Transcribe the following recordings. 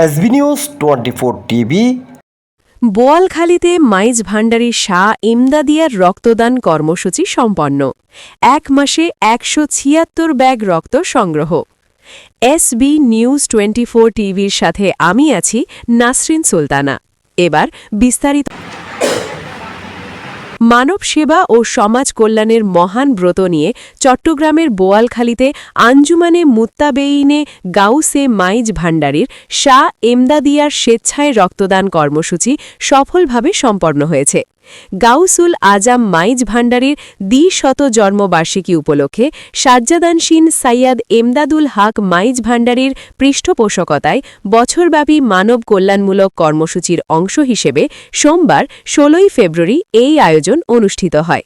SB news 24 TV. বোয়ালখালীতে মাইজ ভান্ডারী শাহ ইমদাদিয়ার রক্তদান কর্মসূচি সম্পন্ন। এক মাসে ১৭৬ ব্যাগ রক্ত সংগ্রহ। এসবি নিউজ 24 টিভির সাথে আমি আছি নাসরিন সুলতানা। এবার বিস্তারিত। মানব সেবা ও সমাজ কল্যাণের মহান ব্রত নিয়ে চট্টগ্রামের বোয়ালখালীতে আঞ্জুমানে মুত্তাবেইনে গাউসে মাইজ ভান্ডারীর শাহ এমদাদিয়ার স্বেচ্ছায় রক্তদান কর্মসূচি সফলভাবে সম্পন্ন হয়েছে। গাউসুল আজম মাইজ ভান্ডারীর দ্বিশত জন্মবার্ষিকী উপলক্ষে সাজ্জাদানশীন সাইয়াদ এমদাদুল হক মাইজ ভান্ডারীর পৃষ্ঠপোষকতায় বছরব্যাপী মানব কল্যাণমূলক কর্মসূচির অংশ হিসেবে সোমবার ১৬ ফেব্রুয়ারি এই আয়োজন অনুষ্ঠিত হয়।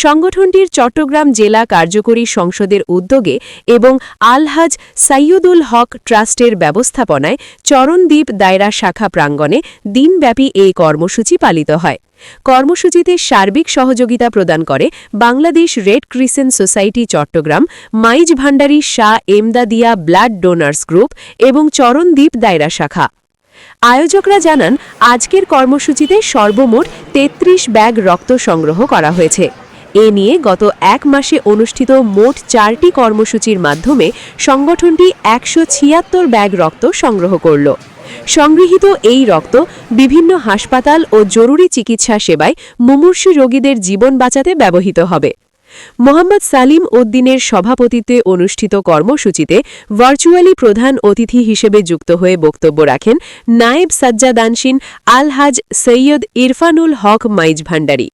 সংগঠনটির চট্টগ্রাম জেলা কার্যকরী সংসদের উদ্যোগে এবং আলহাজ সাইয়দুল হক ট্রাস্টের ব্যবস্থাপনায় চরণদ্বীপ দায়রা শাখা প্রাঙ্গণে দিনব্যাপী এই কর্মসূচি পালিত হয়। কর্মসূচিতে সার্বিক সহযোগিতা প্রদান করে Bangladesh red crescent society Chattogram, Maij Bhandari Shah Emdadia blood donors group এবং চরণদ্বীপ দায়রা শাখা। আয়োজকরা জানান, আজকের কর্মসূচিতে সর্বমোট ৩৩ ব্যাগ রক্ত সংগ্রহ করা হয়েছে। এ নিয়ে গত এক মাসে অনুষ্ঠিত মোট ৪টি কর্মসূচির মাধ্যমে সংগঠনটি ১৭৬ ব্যাগ রক্ত সংগ্রহ করল। সংগৃহীত এই রক্ত বিভিন্ন হাসপাতাল ও জরুরি চিকিৎসা সেবায় মুমূর্ষু রোগীদের জীবন বাঁচাতে ব্যবহৃত হবে। মোহাম্মদ সালিম উদ্দিনের সভাপতিত্বে অনুষ্ঠিত কর্মসূচিতে ভার্চুয়ালি প্রধান অতিথি হিসেবে যুক্ত হয়ে বক্তব্য রাখেন নায়েব সাজ্জাদানশীন আলহাজ সৈয়দ ইরফানুল হক মাইজ ভান্ডারী।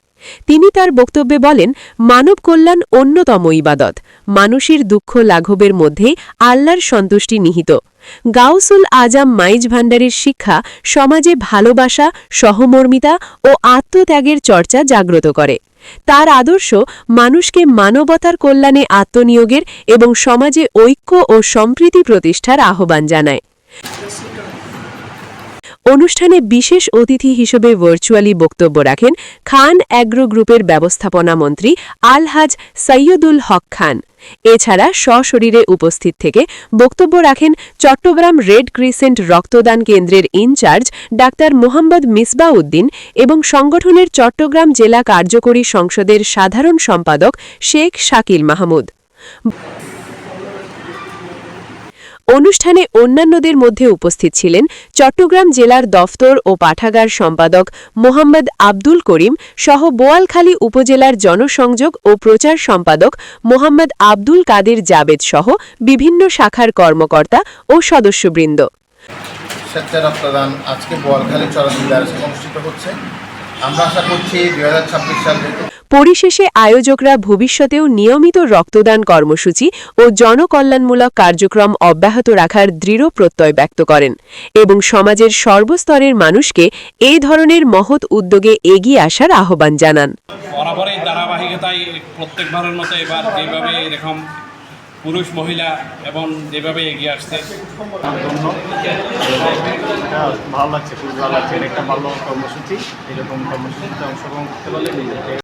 তিনি তার বক্তব্যে বলেন, মানব কল্যাণ অন্যতম ইবাদত। মানুষের দুঃখ লাঘবের মধ্যে আল্লাহর সন্তুষ্টি নিহিত। গাউসুল আজম মাইজ ভান্ডারীর শিক্ষা সমাজে ভালোবাসা, সহমর্মিতা ও আত্মত্যাগের চর্চা জাগ্রত করে। তার আদর্শ মানুষকে মানবতার কল্যাণে আত্মনিয়োগের এবং সমাজে ঐক্য ও সম্প্রীতি প্রতিষ্ঠার আহ্বান জানায়। অনুষ্ঠানে বিশেষ অতিথি হিসেবে ভার্চুয়ালি বক্তব্য রাখেন খান অ্যাগ্রো গ্রুপের ব্যবস্থাপনা মন্ত্রী আলহাজ সৈয়দুল হক খান। এছাড়া সশরীরে উপস্থিত থেকে বক্তব্য রাখেন চট্টগ্রাম রেড ক্রিসেন্ট রক্তদান কেন্দ্রের ইনচার্জ ডাক্তার মোহাম্মদ মিসবা উদ্দিন এবং সংগঠনের চট্টগ্রাম জেলা কার্যকরী সংসদের সাধারণ সম্পাদক শেখ শাকিল মাহমুদ। অনুষ্ঠানে অন্যান্যদের মধ্যে উপস্থিত ছিলেন চট্টগ্রাম জেলার দফতর ও পাঠাগার সম্পাদক মোহাম্মদ আব্দুল করিম সহ বোয়ালখালী উপজেলার জনসংযোগ ও প্রচার সম্পাদক মোহাম্মদ আব্দুল কাদের জাবেদ সহ বিভিন্ন শাখার কর্মকর্তা ও সদস্যবৃন্দ। স্বেচ্ছায় রক্তদান আজকে বোয়ালখালী চরণদ্বীপ দায়রা শাখায় অনুষ্ঠিত হচ্ছে। আমরা আশা করছি ২০২৬ সালে পরিশেষে আয়োজকরা ভবিষ্যতেও নিয়মিত রক্তদান কর্মসূচি ও জনকল্যাণমূলক কার্যক্রম অব্যাহত রাখার দৃঢ় প্রত্যয় ব্যক্ত করেন এবং সমাজের সর্বস্তরের মানুষকে এই ধরনের মহৎ উদ্যোগে এগিয়ে আসার আহ্বান জানান। বরাবরই ধারাবাহিকতায় প্রত্যেকবারের মতো এবার যেভাবে এরকম পুরুষ মহিলা এবং যেভাবে এগিয়ে আসছে ভালো লাগছে, খুব ভালো লাগছে। এটা একটা ভালো কর্মসূচি। এরকম কর্মসূচিতে অংশগ্রহণ করতে পারলে